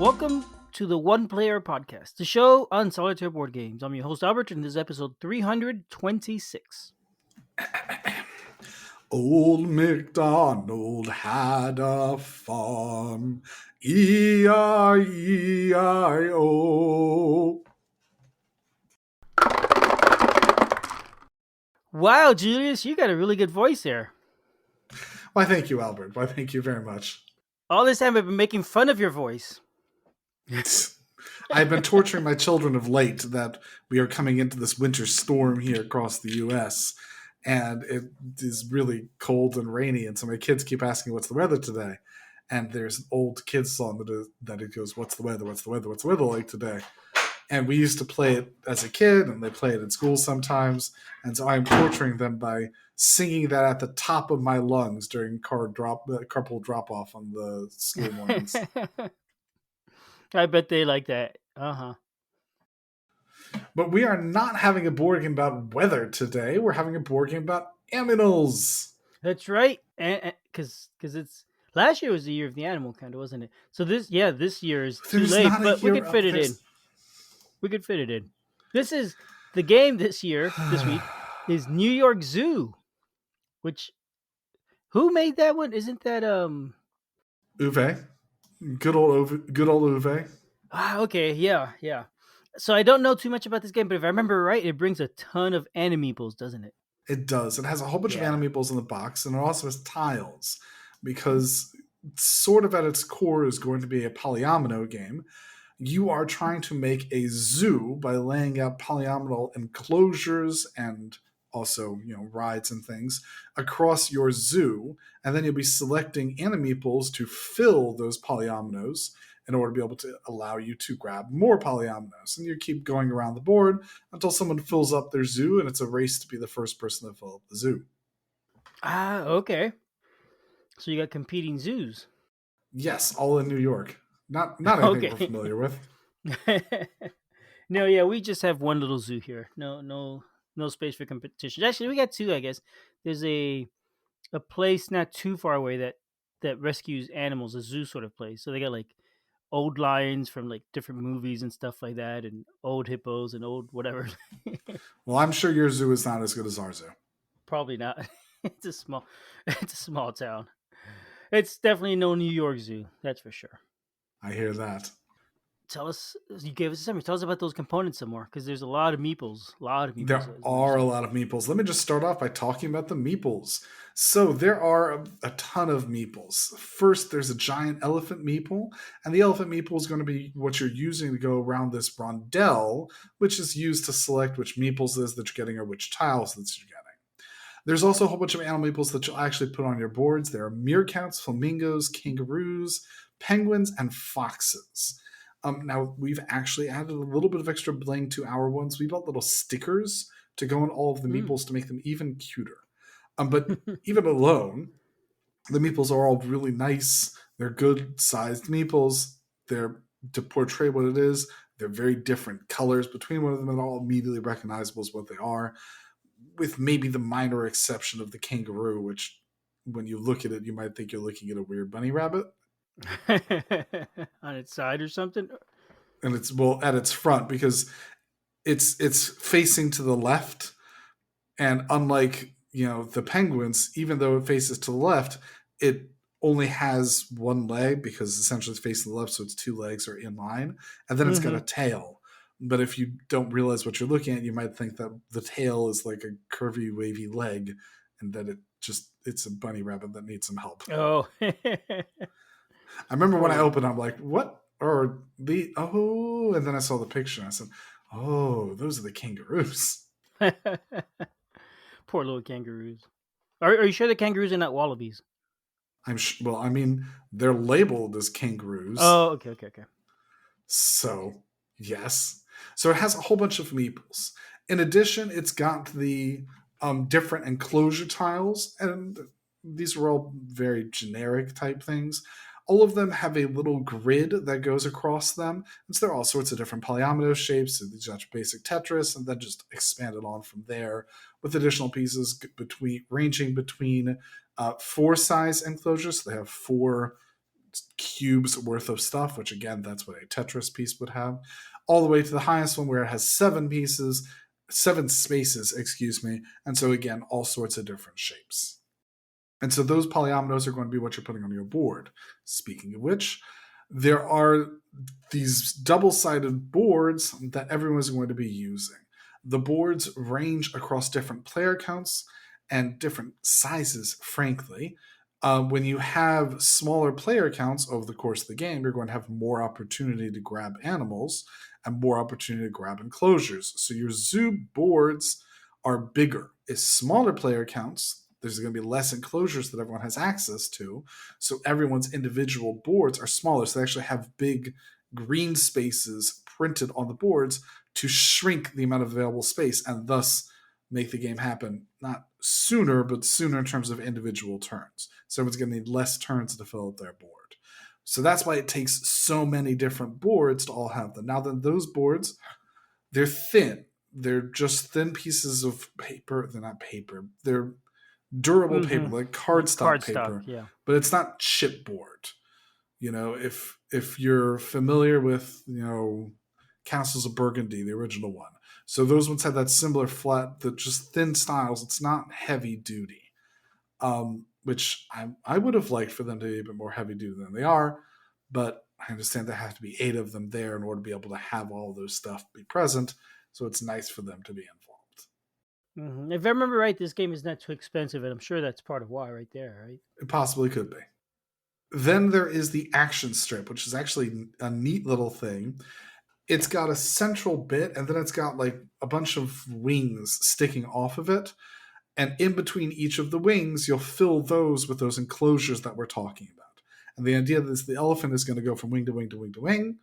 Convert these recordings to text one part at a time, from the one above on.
Welcome to the One Player Podcast, the show on solitaire board games. I'm your host, Albert, and this is episode 326. Old MacDonald had a farm, E-I-E-I-O. Wow, Julius, you got a really good voice there. Why, thank you, Albert. Why, thank you very much. All this time I've been making fun of your voice. I've been torturing my children of late that we are coming into this winter storm here across the U.S., and it is really cold and rainy, and so my kids keep asking, what's the weather today? And there's an old kids song that it goes, what's the weather, what's the weather, what's the weather like today? And we used to play it as a kid, and they play it in school sometimes, and so I'm torturing them by singing that at the top of my lungs during carpool drop-off on the school mornings. I bet they like that. Uh-huh. But we are not having a board game about weather today. We're having a board game about aminals. That's right. Because it's last year was the year of the animal, kind of, wasn't it? So this year is too late, but we could fit it in. We could fit it in. This is the game this week is New York Zoo, which who made that one? Isn't that Uwe? Good old Uwe. Okay, yeah. So I don't know too much about this game, but if I remember right, it brings a ton of animeeples, doesn't it? It does. It has a whole bunch of animeeples in the box, and it also has tiles, because sort of at its core is going to be a polyomino game. You are trying to make a zoo by laying out polyomino enclosures and also, rides and things across your zoo, and then you'll be selecting animeeples to fill those polyominoes in order to be able to allow you to grab more polyominoes. And you keep going around the board until someone fills up their zoo, and it's a race to be the first person to fill up the zoo. Ah, okay. So you got competing zoos. Yes, all in New York. Not anything we're familiar with. No, yeah, we just have one little zoo here. No space for competition. Actually, we got two, I guess. There's a place not too far away that rescues animals, a zoo sort of place. So they got like old lions from like different movies and stuff like that, and old hippos and old whatever. Well, I'm sure your zoo is not as good as our zoo. Probably not. It's a small town. It's definitely no New York Zoo, that's for sure. I hear that. You gave us a summary. Tell us about those components some more, because there's a lot of meeples. There are a lot of meeples. Let me just start off by talking about the meeples. So there are a ton of meeples. First, there's a giant elephant meeple, and the elephant meeple is going to be what you're using to go around this rondel, which is used to select which meeples it is that you're getting or which tiles that you're getting. There's also a whole bunch of animal meeples that you'll actually put on your boards. There are meerkats, flamingos, kangaroos, penguins, and foxes. Now, we've actually added a little bit of extra bling to our ones. We bought little stickers to go on all of the meeples to make them even cuter. But even alone, the meeples are all really nice. They're good-sized meeples. They're, to portray what it is, they're very different colors between one of them, and all immediately recognizable as what they are, with maybe the minor exception of the kangaroo, which, when you look at it, you might think you're looking at a weird bunny rabbit. On its side or something, and it's at its front, because it's facing to the left, and unlike the penguins, even though it faces to the left, it only has one leg, because essentially it's facing the left, so its two legs are in line, and then it's got a tail. But if you don't realize what you're looking at, you might think that the tail is like a curvy, wavy leg, and that it's a bunny rabbit that needs some help. Oh. I remember when I opened, I'm like, what are the... Oh, and then I saw the picture, and I said, oh, those are the kangaroos. Poor little kangaroos. Are you sure the kangaroos are not wallabies? Well, I mean, they're labeled as kangaroos. Oh, okay. So, yes. So it has a whole bunch of meeples. In addition, it's got the different enclosure tiles, and these are all very generic type things. All of them have a little grid that goes across them, and so there are all sorts of different polyomino shapes, and these are basic Tetris, and then just expanded on from there with additional pieces ranging between 4 size enclosures. So they have 4 cubes worth of stuff, which again, that's what a Tetris piece would have, all the way to the highest one where it has 7 spaces, excuse me. And so again, all sorts of different shapes. And so those polyominoes are going to be what you're putting on your board. Speaking of which, there are these double-sided boards that everyone is going to be using. The boards range across different player counts and different sizes, frankly. When you have smaller player counts over the course of the game, you're going to have more opportunity to grab animals and more opportunity to grab enclosures. So your zoo boards are bigger. As smaller player counts, there's going to be less enclosures that everyone has access to. So everyone's individual boards are smaller. So they actually have big green spaces printed on the boards to shrink the amount of available space and thus make the game happen not sooner, but sooner in terms of individual turns. So everyone's going to need less turns to fill up their board. So that's why it takes so many different boards to all have them. Now, then those boards, they're thin. They're just thin pieces of paper. They're not paper. They're durable paper, like cardstock paper, yeah. but it's not chipboard. If you're familiar with, Castles of Burgundy, the original one. So those ones have that similar flat, the just thin styles. It's not heavy duty, which I would have liked for them to be a bit more heavy duty than they are. But I understand there have to be 8 of them there in order to be able to have all those stuff be present. So it's nice for them to be involved. Mm-hmm. If I remember right, this game is not too expensive, and I'm sure that's part of why, right there, right? It possibly could be. Then there is the action strip, which is actually a neat little thing. It's got a central bit, and then it's got like a bunch of wings sticking off of it. And in between each of the wings, you'll fill those with those enclosures that we're talking about. And the idea is the elephant is going to go from wing to wing to wing to wing,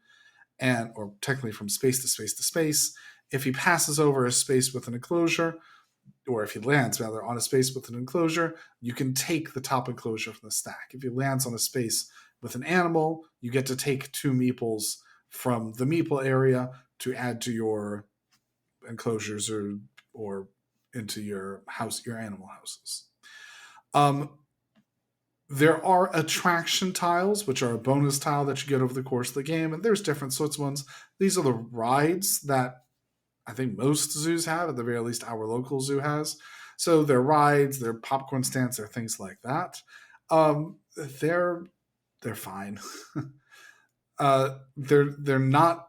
or technically from space to space to space. If he passes over a space with an enclosure, or if he lands rather on a space with an enclosure, you can take the top enclosure from the stack. If he lands on a space with an animal, you get to take 2 meeples from the meeple area to add to your enclosures or into your house, your animal houses. There are attraction tiles, which are a bonus tile that you get over the course of the game, and there's different sorts of ones. These are the rides that I think most zoos have, at the very least our local zoo has. So they're rides, they're popcorn stands, they're things like that. They're fine. They're not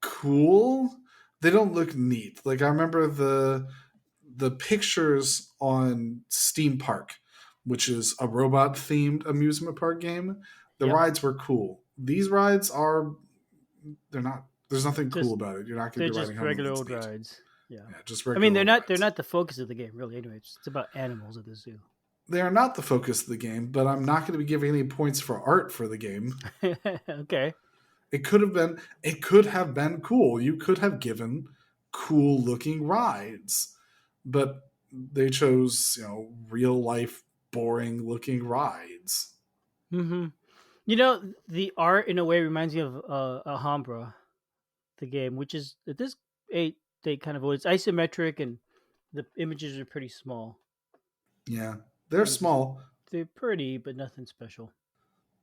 cool. They don't look neat. Like I remember the pictures on Steam Park, which is a robot themed amusement park game. The Yep. rides were cool. These rides they're not. There's nothing cool Just about it. You're not going they're to be riding just home regular with old speed. rides. Yeah. Yeah, just I mean, regular they're old not rides. the focus of the game, really. Anyway, it's about animals at the zoo. They are not the focus of the game, but I'm not going to be giving any points for art for the game. Okay. It could have been cool. You could have given cool looking rides, but they chose, real life boring looking rides. Mm-hmm. The art in a way reminds me of Alhambra, the game, which is at this they kind of it's isometric and the images are pretty small. Yeah, they're And just small. they're pretty, but nothing special.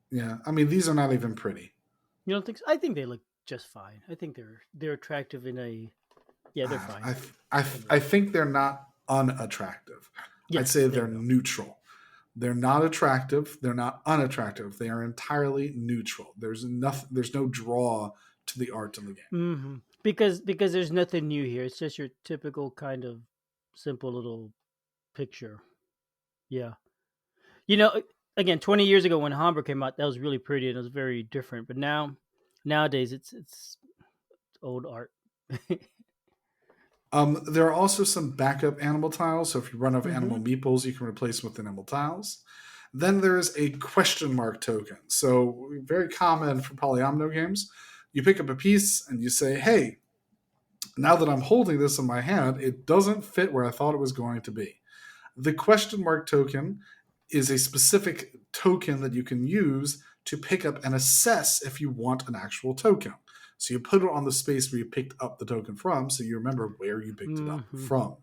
Yeah, I mean these are not even pretty. You don't think so? I think they look just fine. I think they're attractive in a they're fine. I think they're not unattractive. I'd Yes, say there they're we go. neutral. They're not attractive. They're not unattractive. They are entirely neutral. There's nothing. There's no draw to the art in the game. Mm-hmm. Because there's nothing new here. It's just your typical kind of simple little picture. Yeah. You know, again, 20 years ago when Hamburg came out, that was really pretty and it was very different. But nowadays, it's old art. There are also some backup animal tiles. So if you run out of Mm-hmm. animal meeples, you can replace them with animal tiles. Then there is a question mark token. So very common for polyomino games. You pick up a piece and you say, "Hey, now that I'm holding this in my hand, it doesn't fit where I thought it was going to be." The question mark token is a specific token that you can use to pick up and assess if you want an actual token. So you put it on the space where you picked up the token from, so you remember where you picked it up Mm-hmm. from.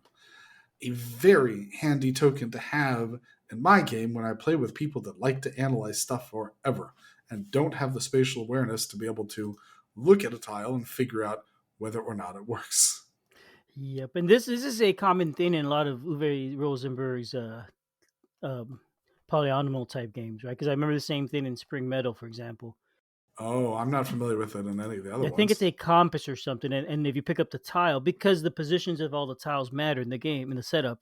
A very handy token to have in my game when I play with people that like to analyze stuff forever and don't have the spatial awareness to be able to look at a tile and figure out whether or not it works. Yep, and this is a common thing in a lot of Uwe Rosenberg's um, polyomino type games, right? Because I remember the same thing in Spring Meadow, for example. Oh, I'm not familiar with it in any of the other I think it's ones. a compass or something, and if you pick up the tile, because the positions of all the tiles matter in the game in the setup,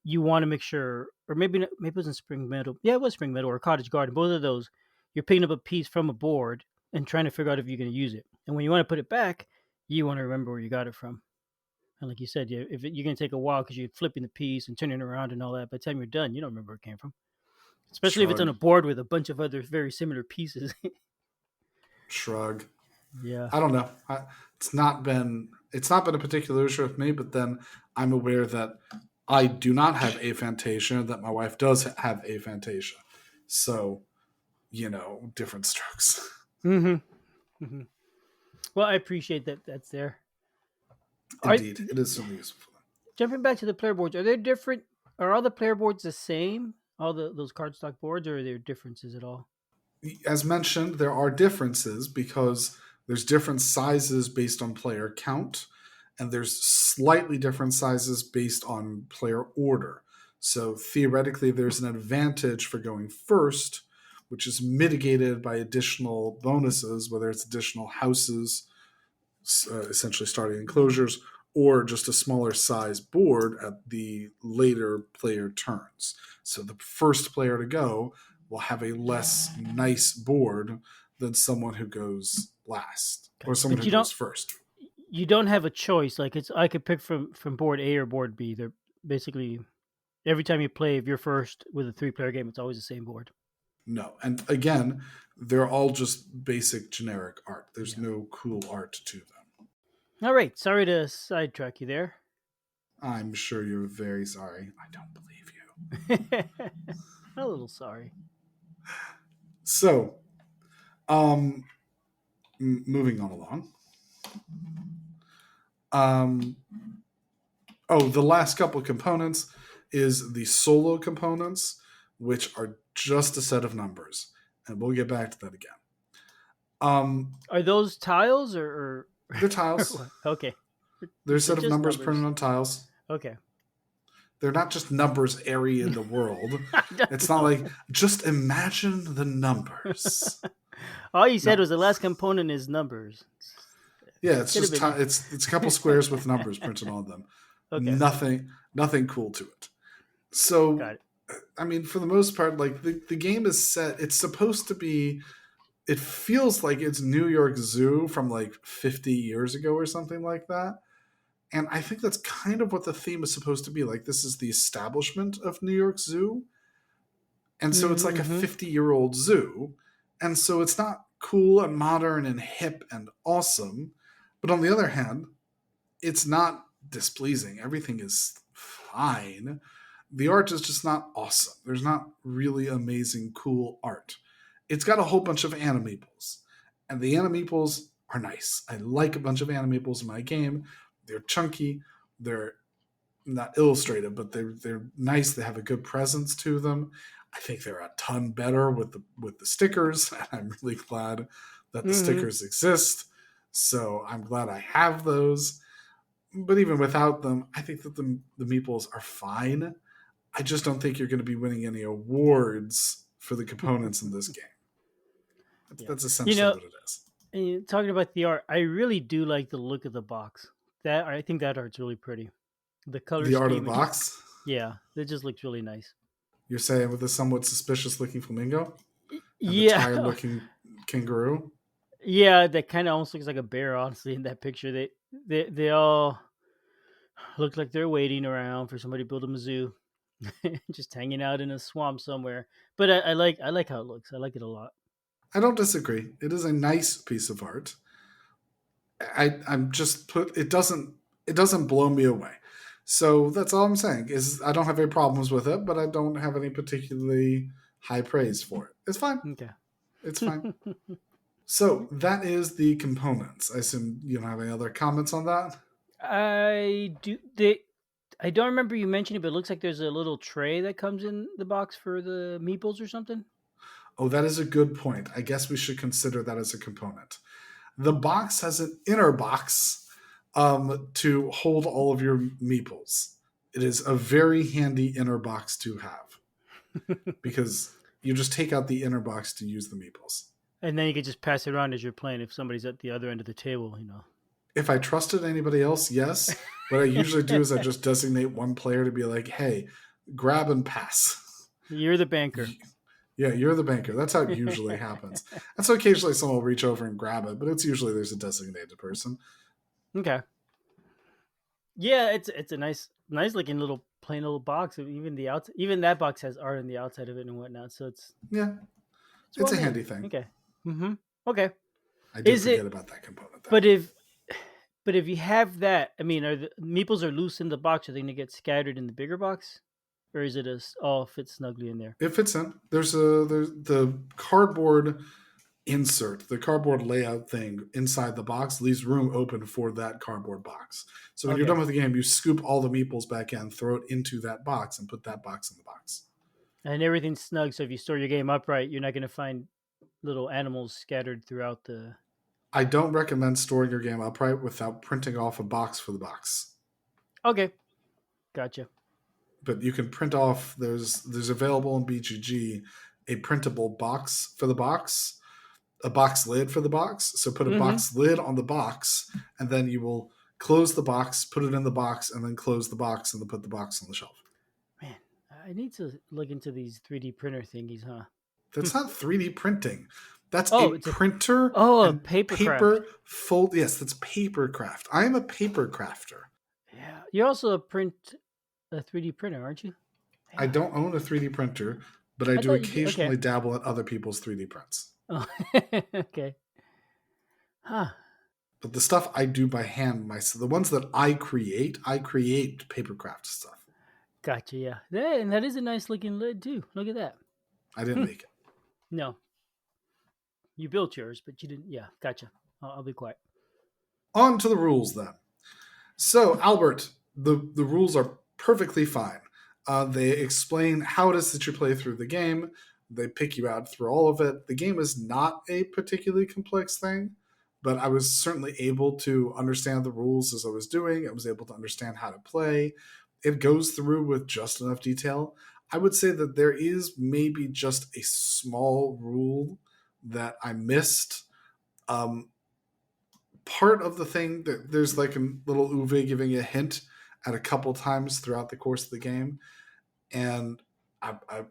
you want to make sure, or maybe it wasn't Spring Meadow. Yeah, it was Spring Meadow or Cottage Garden. Both of those, you're picking up a piece from a board and trying to figure out if you're going to use it. And when you want to put it back, you want to remember where you got it from. And like you said, you're going to take a while because you're flipping the piece and turning it around and all that. By the time you're done, you don't remember where it came from. Especially if it's on Shrug, a board with a bunch of other very similar pieces. shrug. Yeah. I don't know. It's not been a particular issue with me, but then I'm aware that I do not have aphantasia, that my wife does have aphantasia. So, different strokes. hmm hmm Well, I appreciate that. That's there. Are Indeed, it is certainly useful. jumping back to the player boards? Are they different? Are all the player boards the same? All those cardstock boards, or are there differences at all? As mentioned, there are differences because there's different sizes based on player count, and there's slightly different sizes based on player order. So theoretically, there's an advantage for going first, which is mitigated by additional bonuses, whether it's additional houses, essentially starting enclosures, or just a smaller size board at the later player turns. So the first player to go will have a less nice board than someone who goes last or Gotcha. someone But who goes first. you don't have a choice. Like I could pick from board A or board B. They're basically every time you play, if you're first with a three-player game, it's always the same board. No. And again, they're all just basic generic art. There's Yeah. no cool art to them. All right. Sorry to sidetrack you there. I'm sure you're very sorry. I don't believe you. A little sorry. So, um, moving on along. Um, the last couple of components is the solo components, which are just a set of numbers, and we'll get back to that again. Are those tiles or They're or tiles. what? Okay. They're a So set of just numbers printed numbers. on tiles. Okay. They're not just numbers airy in the world. I It's don't not know. like just imagine the numbers. All you said No, was the last component is numbers. yeah, it's Could have just been. it's a couple squares with numbers printed on them. Okay. Nothing cool to it. So, Got it. I mean, for the most part, like the game is set. It's supposed to be. It feels like it's New York Zoo from like 50 years ago or something like that. And I think that's kind of what the theme is supposed to be. Like, this is the establishment of New York Zoo. And so it's like a Mm-hmm. 50-year-old zoo. And so it's not cool and modern and hip and awesome. But on the other hand, it's not displeasing. Everything is fine. The art is just not awesome. There's not really amazing, cool art. It's got a whole bunch of animeeples, and the animeeples are nice. I like a bunch of animeeples in my game. They're chunky. They're not illustrative, but they're nice. They have a good presence to them. I think they're a ton better with the stickers. I'm really glad that the Mm-hmm. stickers exist. So I'm glad I have those. But even without them, I think that the meeples are fine. I just don't think you're going to be winning any awards for the components in this game. Yeah. That's You essentially know, what it is. talking about the art, I really do like the look of the box. That I think that art's really pretty. The color The art of the scheme, it just box. yeah, it just looks really nice. You're saying with a somewhat suspicious looking flamingo and the Yeah, tired looking kangaroo. yeah, that kind of almost looks like a bear. Honestly, in that picture, they all look like they're waiting around for somebody to build them a zoo, just hanging out in a swamp somewhere. But I like how it looks. I like it a lot. I don't disagree. It is a nice piece of art. I'm just put. It doesn't blow me away. So that's all I'm saying is I don't have any problems with it, but I don't have any particularly high praise for it. It's fine. Okay. It's fine. So that is the components. I assume you don't have any other comments on that. I do. I don't remember you mentioning, but it looks like there's a little tray that comes in the box for the meeples or something. Oh, that is a good point. I guess we should consider that as a component. The box has an inner box to hold all of your meeples. It is a very handy inner box to have because you just take out the inner box to use the meeples. And then you could just pass it around as you're playing if somebody's at the other end of the table, you know. If I trusted anybody else, yes. What I usually do is I just designate one player to be like, hey, grab and pass. You're the banker. Yeah, you're the banker. That's how it usually happens. And so occasionally someone will reach over and grab it, but it's usually there's a designated person. Okay. Yeah, it's a nice looking little plain little box. Even the outside, even that box has art on the outside of it and whatnot. So Yeah, it's it's well a made. handy thing. Okay. Mm-hmm. Okay. I did Is forget it? about that component, though. But if you have that, I mean, are the meeples are loose in the box? Are they gonna get scattered in the bigger box, or is it all fit snugly in there? It fits in. There's the cardboard insert, the cardboard layout thing inside the box leaves room open for that cardboard box. So when you're Okay. done with the game, you scoop all the meeples back in, throw it into that box, and put that box in the box. And everything's snug. So if you store your game upright, you're not gonna find little animals scattered throughout the. I don't recommend storing your game upright without printing off a box for the box. Okay. Gotcha. But you can print off. There's available in BGG a printable box for the box, a box lid for the box. So put a Mm-hmm. box lid on the box, and then you will close the box, put it in the box, and then close the box, and then put the box on the shelf. Man, I need to look into these 3D printer thingies, huh? That's not 3D printing. That's Oh, a it's a printer a and paper craft. paper fold. Yes, that's paper craft. I am a paper crafter. Yeah, you're also a 3D printer, aren't you? I Yeah, don't own a 3D printer, but I I do thought you did. occasionally Okay. dabble at other people's 3D prints. Oh, okay. Huh. But the stuff I do by hand, the ones that I create papercraft stuff. Gotcha. Yeah. And that is a nice looking lid too. Look at that. I didn't Hmm. make it. No, you built yours, but you didn't. Yeah. Gotcha. I'll be quiet. On to the rules then. So, Albert, the rules are perfectly fine. They explain how it is that you play through the game. They pick you out through all of it. The game is not a particularly complex thing, but I was certainly able to understand the rules as I was doing. I was able to understand how to play. It goes through with just enough detail. I would say that there is maybe just a small rule that I missed. Um, Part of the thing that there's like a little Uwe giving a hint at a couple times throughout the course of the game, and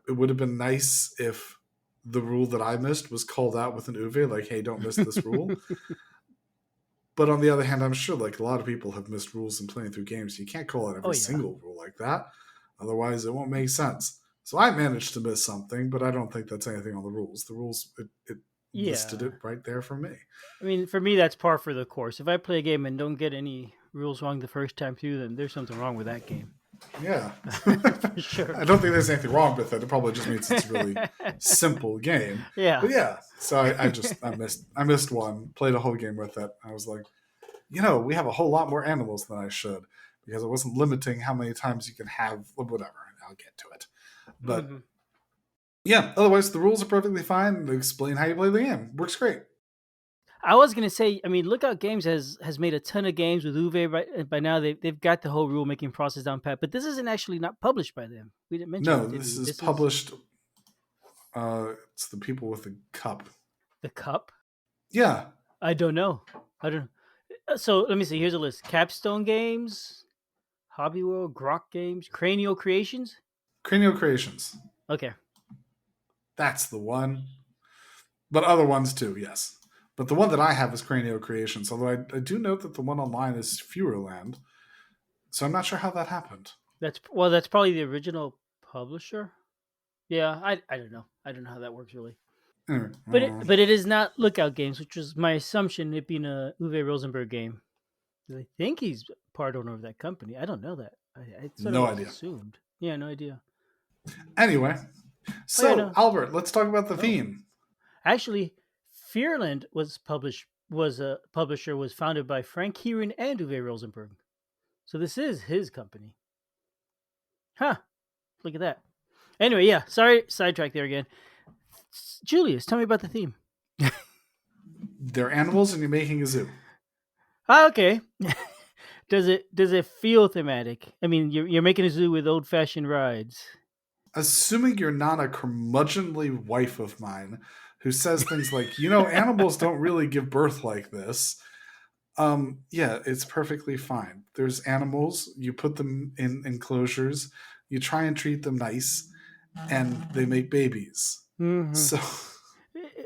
it would have been nice if the rule that I missed was called out with an Uwe, like, "Hey, don't miss this rule." But on the other hand, I'm sure like a lot of people have missed rules in playing through games. You can't call out Oh every yeah. single rule like that, otherwise it won't make sense. So I managed to miss something, but I don't think that's anything on the rules. The rules it listed Yeah. it right there for me. I mean, for me, that's par for the course. If I play a game and don't get any rules wrong the first time through, then there's something wrong with that game. Yeah. For sure. I don't think there's anything wrong with it. It probably just means it's a really simple game. Yeah. But yeah, so I missed one, played a whole game with it. I was like, we have a whole lot more animals than I should because I wasn't limiting how many times you can have whatever. I'll get to it. But Hmm. yeah, otherwise the rules are perfectly fine. They explain how you play the game. Works great. I was gonna say, I mean, Lookout Games has made a ton of games with Uwe. Right, and by now they've got the whole rule making process down pat. But this isn't actually not published by them. We didn't mention No, that, did this we? is This is published. It's the people with the cup. the Cup. Yeah, I don't know. I don't. So let me see. Here's a list: Capstone Games, Hobby World, Grok Games, Cranial Creations. Cranial Creations. Okay. That's the one. But other ones too, yes. But the one that I have is Cranial Creations, although I do note that the one online is Fewerland. So I'm not sure how that happened. That's probably the original publisher. Yeah, I don't know. I don't know how that works really. Anyway, But it is not Lookout Games, which was my assumption. It being a Uwe Rosenberg game. I think he's part owner of that company. I don't know that. I sort of no always idea. assumed. Yeah, no idea. Anyway, Oh yeah, so no. Albert, let's talk about the Oh, theme. actually, Fearland was a publisher was founded by Frank Heeren and Uwe Rosenberg. So this is his company. Huh? Look at that. Anyway, yeah. Sorry, sidetrack there again. Julius, tell me about the theme. They're animals, and you're making a zoo. Okay. Does it feel thematic? I mean, you're making a zoo with old fashioned rides. Assuming you're not a curmudgeonly wife of mine who says things like, animals don't really give birth like this. Yeah, it's perfectly fine. There's animals, you put them in enclosures, you try and treat them nice, and they make babies. Hmm. So,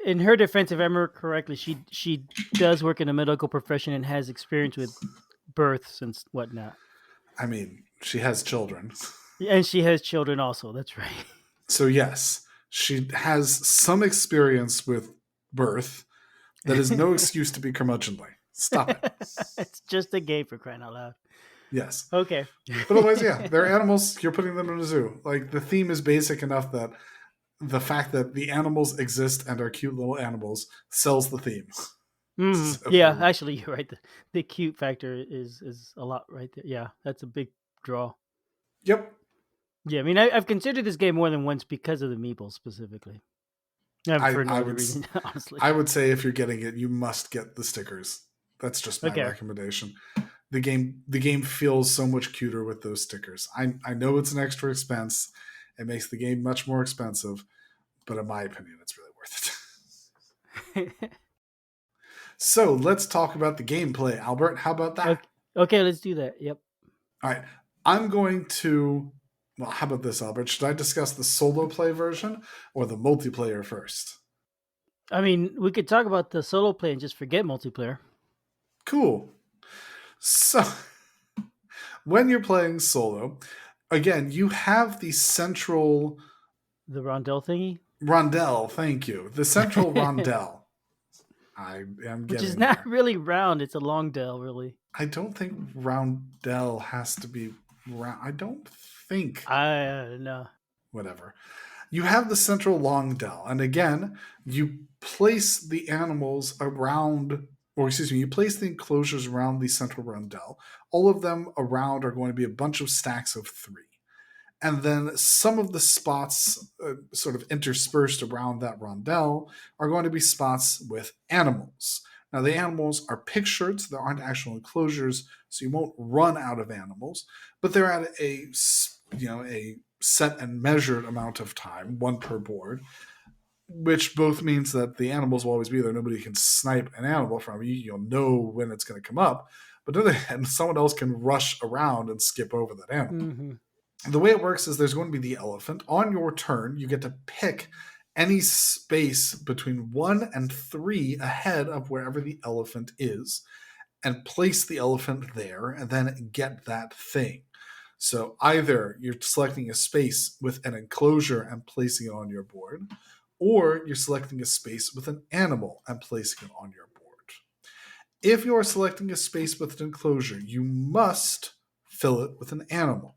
In her defense, if I remember correctly, she does work in a medical profession and has experience with births and whatnot. I mean, she has children. And she has children also. That's right. So, yes, she has some experience with birth. That is no excuse to be curmudgeonly. Stop it. It's just a game, for crying out loud. Yes. Okay. But otherwise, yeah, they're animals. You're putting them in a zoo. Like, the theme is basic enough that the fact that the animals exist and are cute little animals sells the theme. Yeah, So, actually, you're right. The cute factor is a lot right there. Yeah, that's a big draw. yep. Yeah, I mean, I've considered this game more than once because of the meeples specifically. I, For no I other would reason, honestly. I would say if you're getting it, you must get the stickers. That's just my Okay. recommendation. The game feels so much cuter with those stickers. I know it's an extra expense. It makes the game much more expensive, but in my opinion, it's really worth it. So let's talk about the gameplay, Albert. How about that? Okay. Okay, let's do that. Yep. All right. I'm going to. Well, how about this, Albert? Should I discuss the solo play version or the multiplayer first? I mean, we could talk about the solo play and just forget multiplayer. Cool. So, when you're playing solo, again, you have the central The rondel thingy, rondel. Thank you. The central rondel. I am which is getting not there. really round. It's a long del, really. I don't think roundel has to be round. I don't think. I don't know. Whatever. You have the central long dell, and again, you place the animals around, or excuse me, you place the enclosures around the central rondel. All of them around are going to be a bunch of stacks of 3. And then some of the spots sort of interspersed around that rondel are going to be spots with animals. Now, the animals are pictured, so there aren't actual enclosures, so you won't run out of animals, but they're at a set and measured amount of time, one per board, which both means that the animals will always be there. Nobody can snipe an animal from you. You'll know when it's going to come up. But on the other hand, someone else can rush around and skip over that animal. Mm-hmm. The way it works is there's going to be the elephant. On your turn, you get to pick any space between 1 and 3 ahead of wherever the elephant is and place the elephant there and then get that thing. So either you're selecting a space with an enclosure and placing it on your board, or you're selecting a space with an animal and placing it on your board. If you are selecting a space with an enclosure, you must fill it with an animal.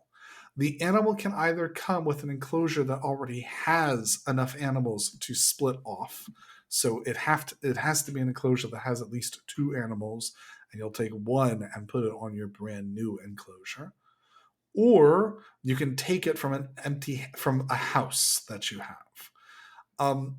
The animal can either come with an enclosure that already has enough animals to split off. So it has to be an enclosure that has at least 2 animals, and you'll take one and put it on your brand new enclosure. Or you can take it from a house that you have.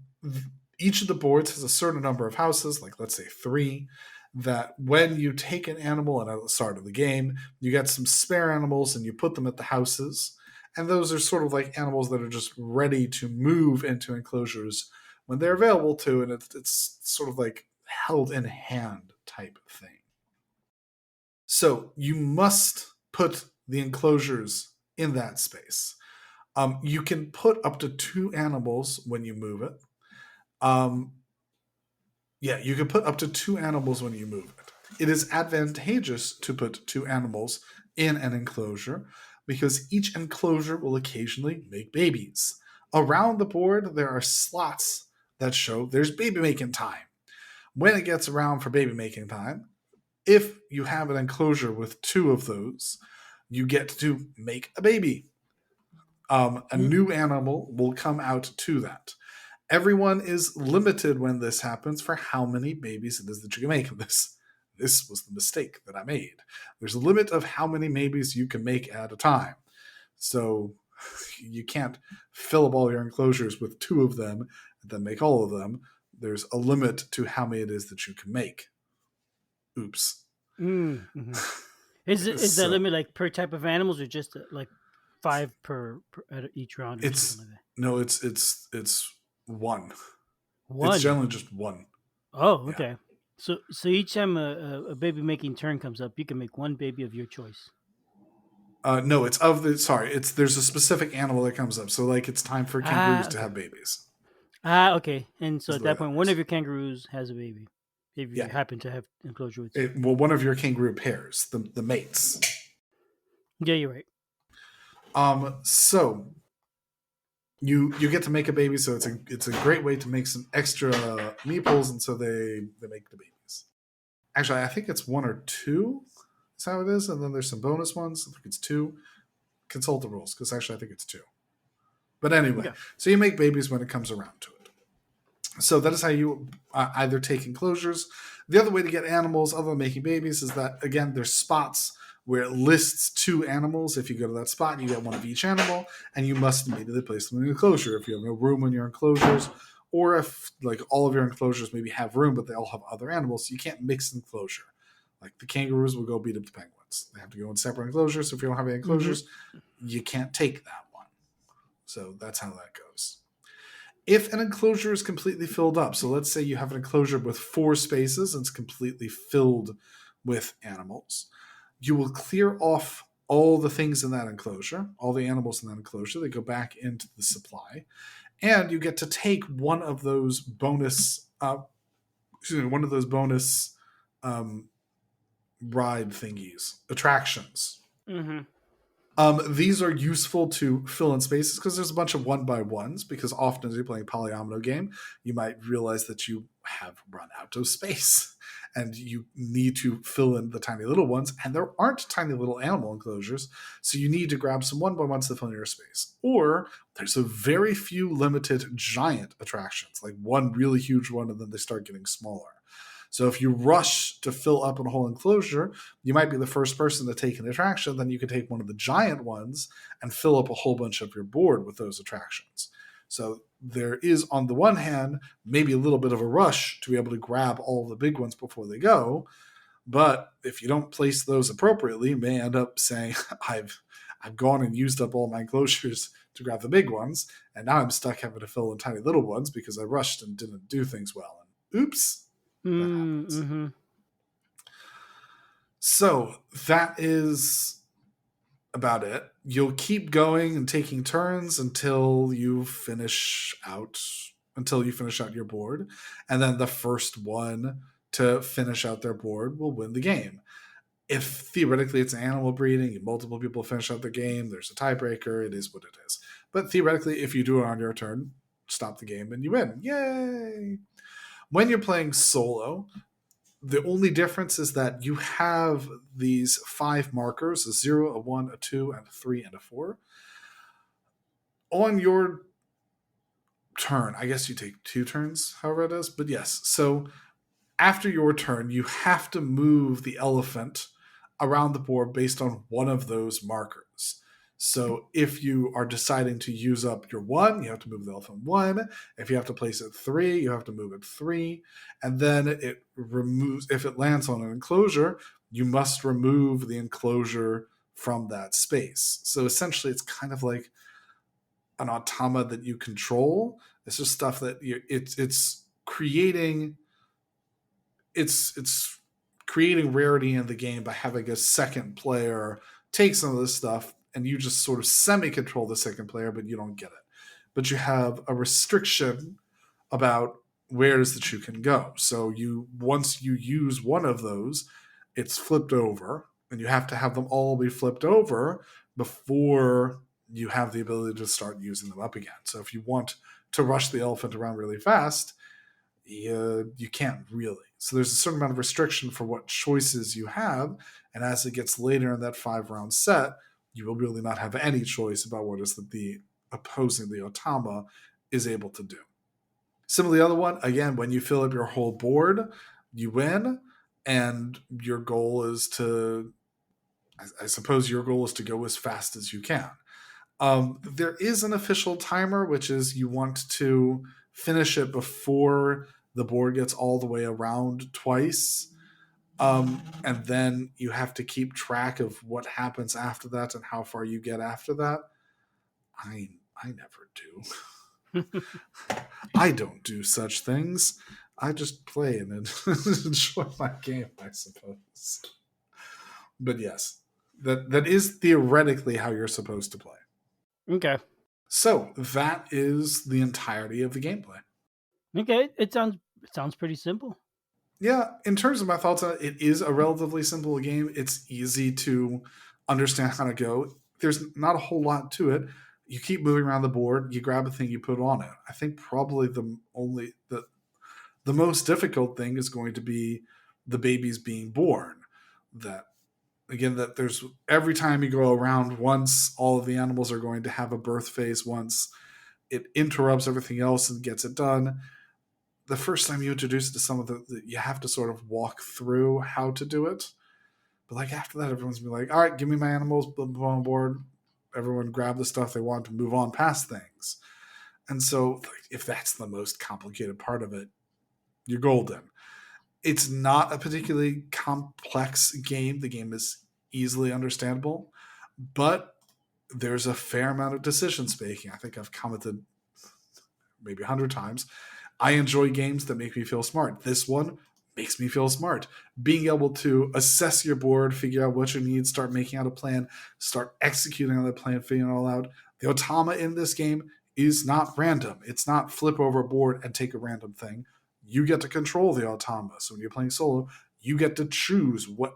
Each of the boards has a certain number of houses, like let's say 3, that when you take an animal and at the start of the game, you get some spare animals and you put them at the houses. And those are sort of like animals that are just ready to move into enclosures when they're available to, and it's sort of like held in hand type thing. So you must put the enclosures in that space. You can put up to 2 animals when you move it. You can put up to 2 animals when you move it. It is advantageous to put 2 animals in an enclosure because each enclosure will occasionally make babies. Around the board, there are slots that show there's baby making time. When it gets around for baby making time, if you have an enclosure with 2 of those, you get to make a baby. A new animal will come out to that. Everyone is limited when this happens for how many babies it is that you can make. This was the mistake that I made. There's a limit of how many babies you can make at a time. So you can't fill up all your enclosures with 2 of them and then make all of them, there's a limit to how many it is that you can make. Oops. Mm-hmm. Is that So limit like per type of animals, or just like five per at each round, or something it's like that? no, it's one. It's One. generally just one. Oh, Yeah. okay. So each time a baby making turn comes up, you can make one baby of your choice. No, it's of the sorry. It's there's a specific animal that comes up. So like it's time for kangaroos Ah, to okay. have babies. Okay. And so Is at the way that that point, one of works. your kangaroos has a baby, if you Yeah. happen to have enclosure with two. Well, one of your kangaroo pairs, the mates. Yeah, you're right. So you get to make a baby, so it's a great way to make some extra meeples, and so they make the babies. Actually, I think it's one or two. That's how it is, and then there's some bonus ones. I think it's two. Consult the rules, because actually I think it's two. But anyway, Okay. so you make babies when it comes around to it. So that is how you either take enclosures. The other way to get animals, other than making babies, is that again there's spots where it lists two animals. If you go to that spot, you get one of each animal, and you must immediately place them in an enclosure. If you have no room in your enclosures, or if like all of your enclosures maybe have room, but they all have other animals, you can't mix enclosure. Like the kangaroos will go beat up the penguins. They have to go in separate enclosures. So if you don't have any Mm-hmm. enclosures, you can't take that one. So that's how that goes. If an enclosure is completely filled up, so let's say you have an enclosure with 4 spaces and it's completely filled with animals, you will clear off all the things in that enclosure, all the animals in that enclosure. They go back into the supply, and you get to take one of those bonus, one of those bonus um, ride thingies, attractions. Mm-hmm. These are useful to fill in spaces because there's a bunch of one by ones. Because often as you're playing a polyomino game, you might realize that you have run out of space and you need to fill in the tiny little ones. And there aren't tiny little animal enclosures, so you need to grab some one by ones to fill in your space. Or there's a very few limited giant attractions, like one really huge one, and then they start getting smaller. So if you rush to fill up a whole enclosure, you might be the first person to take an attraction. Then you could take one of the giant ones and fill up a whole bunch of your board with those attractions. So there is, on the one hand, maybe a little bit of a rush to be able to grab all the big ones before they go. But if you don't place those appropriately, you may end up saying, I've gone and used up all my enclosures to grab the big ones, and now I'm stuck having to fill in tiny little ones because I rushed and didn't do things well. And oops, that happens. Mm-hmm. So that is about it. You'll keep going and taking turns until you finish out your board, and then the first one to finish out their board will win the game. If theoretically it's animal breeding and multiple people finish out the game, there's a tiebreaker. It is what it is. But theoretically, if you do it on your turn, stop the game and you win. Yay! When you're playing solo, the only difference is that you have these 5 markers: a 0, a 1, a 2, and a 3, and a 4. On your turn, I guess you take 2 turns, however it is. But yes, so after your turn, you have to move the elephant around the board based on one of those markers. So if you are deciding to use up your 1, you have to move the elephant 1. If you have to place it 3, you have to move it 3. And then it removes, if it lands on an enclosure, you must remove the enclosure from that space. So essentially, it's kind of like an automa that you control. It's just stuff that it's creating it's creating rarity in the game by having a second player take some of this stuff, and you just sort of semi control the second player, but you don't get it. But you have a restriction about where it is that you can go. So you once you use one of those, it's flipped over, and you have to have them all be flipped over before you have the ability to start using them up again. So if you want to rush the elephant around really fast, you can't really. So there's a certain amount of restriction for what choices you have, and as it gets later in that 5-round set, you will really not have any choice about what is that the opposing the Otama is able to do. Similarly, the other one, again, when you fill up your whole board, you win, and your goal is to, I suppose your goal is to go as fast as you can. There is an official timer, which is you want to finish it before the board gets all the way around twice. And then you have to keep track of what happens after that and how far you get after that. I never do. I don't do such things. I just play and enjoy my game, I suppose. But yes, that is theoretically how you're supposed to play. Okay. So that is the entirety of the gameplay. Okay. It sounds pretty simple. Yeah, in terms of my thoughts on it, it is a relatively simple game. It's easy to understand how to go. There's not a whole lot to it. You keep moving around the board, you grab a thing, you put it on it. I think probably the most difficult thing is going to be the babies being born. That again, that there's every time you go around once, all of the animals are going to have a birth phase once. It interrupts everything else and gets it done. The first time you introduce it to some of you have to sort of walk through how to do it. But like after that, everyone's be like, all right, give me my animals, put them on board. Everyone grab the stuff they want to move on past things. And so if that's the most complicated part of it, you're golden. It's not a particularly complex game. The game is easily understandable, but there's a fair amount of decision making. I think I've commented maybe 100 times. I enjoy games that make me feel smart. This one makes me feel smart. Being able to assess your board, figure out what you need, start making out a plan, start executing on the plan, figuring it all out. The automa in this game is not random. It's not flip over a board and take a random thing. You get to control the automa. So when you're playing solo, you get to choose what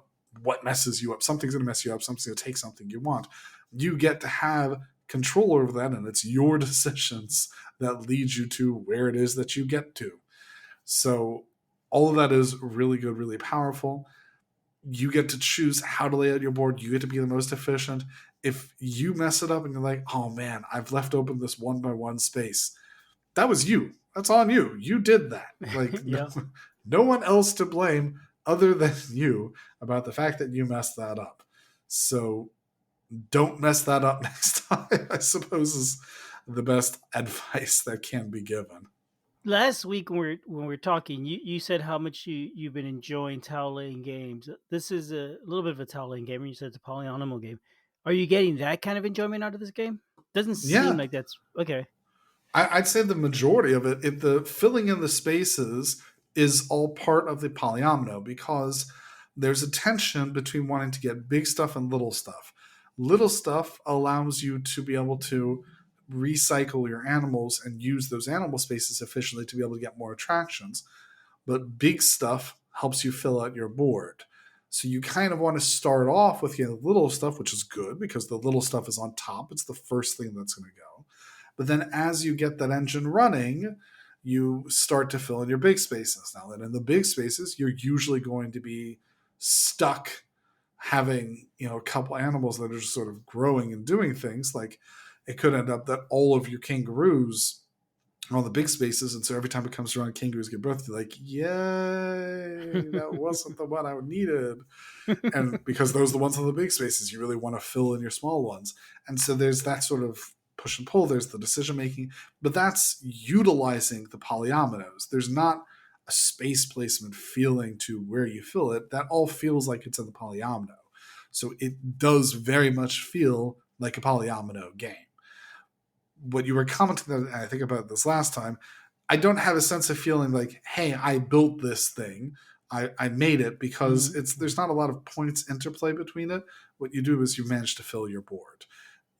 messes you up. Something's going to mess you up. Something's going to take something you want. You get to have control over that, and it's your decisions that lead you to where it is that you get to. So all of that is really good, really powerful. You get to choose how to lay out your board. You get to be the most efficient. If you mess it up and you're like, oh man, I've left open this 1x1 space, that was you. That's on you. You did that. Like Yeah. no one else to blame other than you about the fact that you messed that up. So don't mess that up next time, I suppose, is the best advice that can be given. Last week when we were talking, you said how much you've been enjoying tile laying games. This is a little bit of a tile laying game, and you said it's a polyomino game. Are you getting that kind of enjoyment out of this game? Doesn't seem Yeah, like that's okay. I'd say the majority of it, the filling in the spaces is all part of the polyomino because there's a tension between wanting to get big stuff and little stuff. Little stuff allows you to be able to recycle your animals and use those animal spaces efficiently to be able to get more attractions. But big stuff helps you fill out your board. So you kind of want to start off with little stuff, which is good because the little stuff is on top. It's the first thing that's going to go. But then as you get that engine running, you start to fill in your big spaces. Now, then in the big spaces, you're usually going to be stuck having, a couple animals that are just sort of growing and doing things. Like it could end up that all of your kangaroos are on the big spaces, and so every time it comes around, kangaroos give birth. You're like, yay, that wasn't the one I needed. And because those are the ones on the big spaces, you really want to fill in your small ones. And so there's that sort of push and pull. There's the decision making, but that's utilizing the polyominoes. There's not a space placement feeling to where you fill it. That all feels like it's in the polyomino. So it does very much feel like a polyomino game. What you were commenting, and I think about this last time, I don't have a sense of feeling like, hey, I built this thing. I made it because Mhm. there's not a lot of points interplay between it. What you do is you manage to fill your board.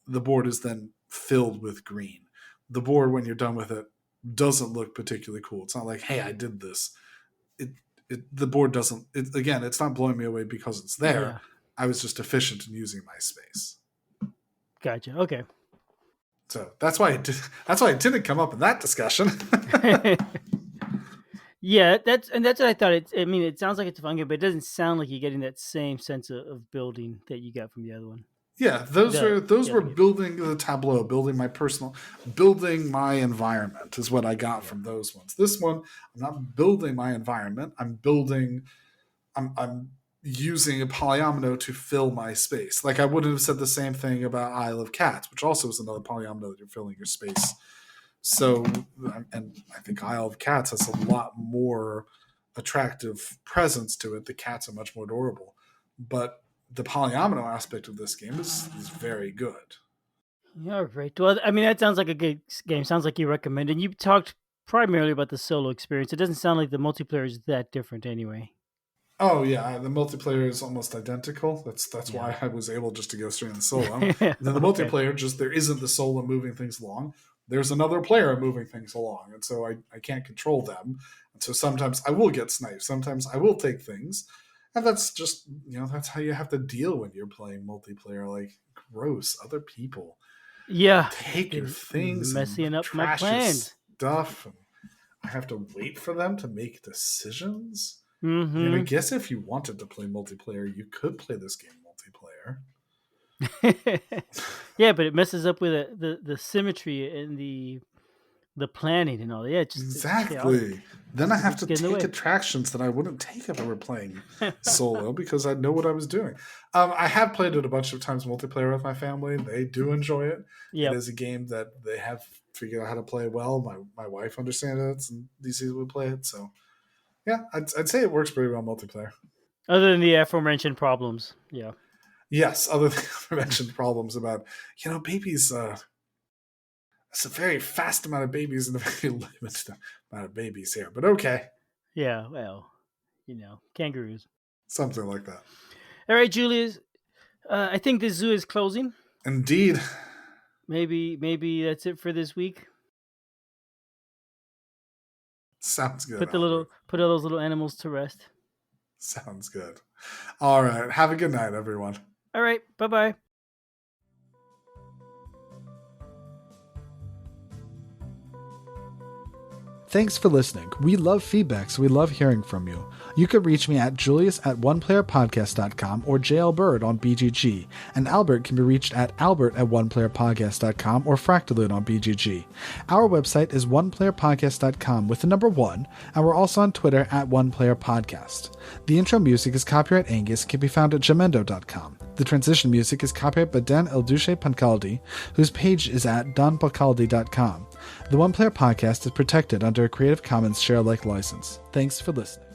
The board is then filled with green. The board, when you're done with it, doesn't look particularly cool. It's not like, hey, I did this. The board doesn't. Again, it's not blowing me away because it's there. Yeah. I was just efficient in using my space. Gotcha. Okay. So that's why that's why it didn't come up in that discussion. Yeah, that's what I thought. I mean, it sounds like it's a fun game, but it doesn't sound like you're getting that same sense of building that you got from the other one. Yeah, those The were other game. building the tableau, building my environment is what I got Yeah. from those ones. This one, I'm not building my environment. I'm using a polyomino to fill my space. Like I wouldn't have said the same thing about Isle of Cats, which also is another polyomino that you're filling your space So, and I think Isle of Cats has a lot more attractive presence to it. The cats are much more adorable. But the polyomino aspect of this game is very good. All right. Well, I mean, that sounds like a good game. Sounds like you recommend. And you talked primarily about the solo experience. It doesn't sound like the multiplayer is that different anyway. Oh yeah, the multiplayer is almost identical. That's Yeah. why I was able just to go straight in the solo. And then the Okay. multiplayer, just there isn't the solo moving things along. There's another player moving things along, and so I can't control them. And so sometimes I will get sniped. Sometimes I will take things, and that's just that's how you have to deal when you're playing multiplayer. Like gross, other people Yeah. take your They're things and messing up my trash your plans. stuff, and I have to wait for them to make decisions. I mean, I Mm-hmm. guess if you wanted to play multiplayer, you could play this game multiplayer. Yeah, but it messes up with the symmetry and the planning and all. Yeah, it's chaotic. Exactly. Then I have It's to getting in take the attractions that I wouldn't take if I were playing way. solo because I'd know what I was doing. I have played it a bunch of times multiplayer with my family. They do enjoy it. It Yep. is a game that they have figured out how to play well. My wife understands it, and these we play it. So yeah, I'd say it works pretty well multiplayer. Other than the aforementioned problems. Yeah. Yes, other than I mentioned problems about babies. It's a very fast amount of babies and a very limited amount of babies here, but okay, Yeah. Well, kangaroos. something like that. All right, Julius. I think the zoo is closing. Indeed, Maybe that's it for this week. sounds good, Put Albert. all those little animals to rest. Sounds good. All right, have a good night, everyone. All right. Bye-bye. Thanks for listening. We love feedback, so we love hearing from you. You can reach me at julius@oneplayerpodcast.com or JLBird on BGG, and Albert can be reached at albert@oneplayerpodcast.com or Fractalud on BGG. Our website is oneplayerpodcast.com with the number 1, and we're also on Twitter at oneplayerpodcast. The intro music is copyright Angus, can be found at jamendo.com. The transition music is copyright by Dan Elduce Pancaldi, whose page is at donpancaldi.com. The One Player Podcast is protected under a Creative Commons share-alike license. Thanks for listening.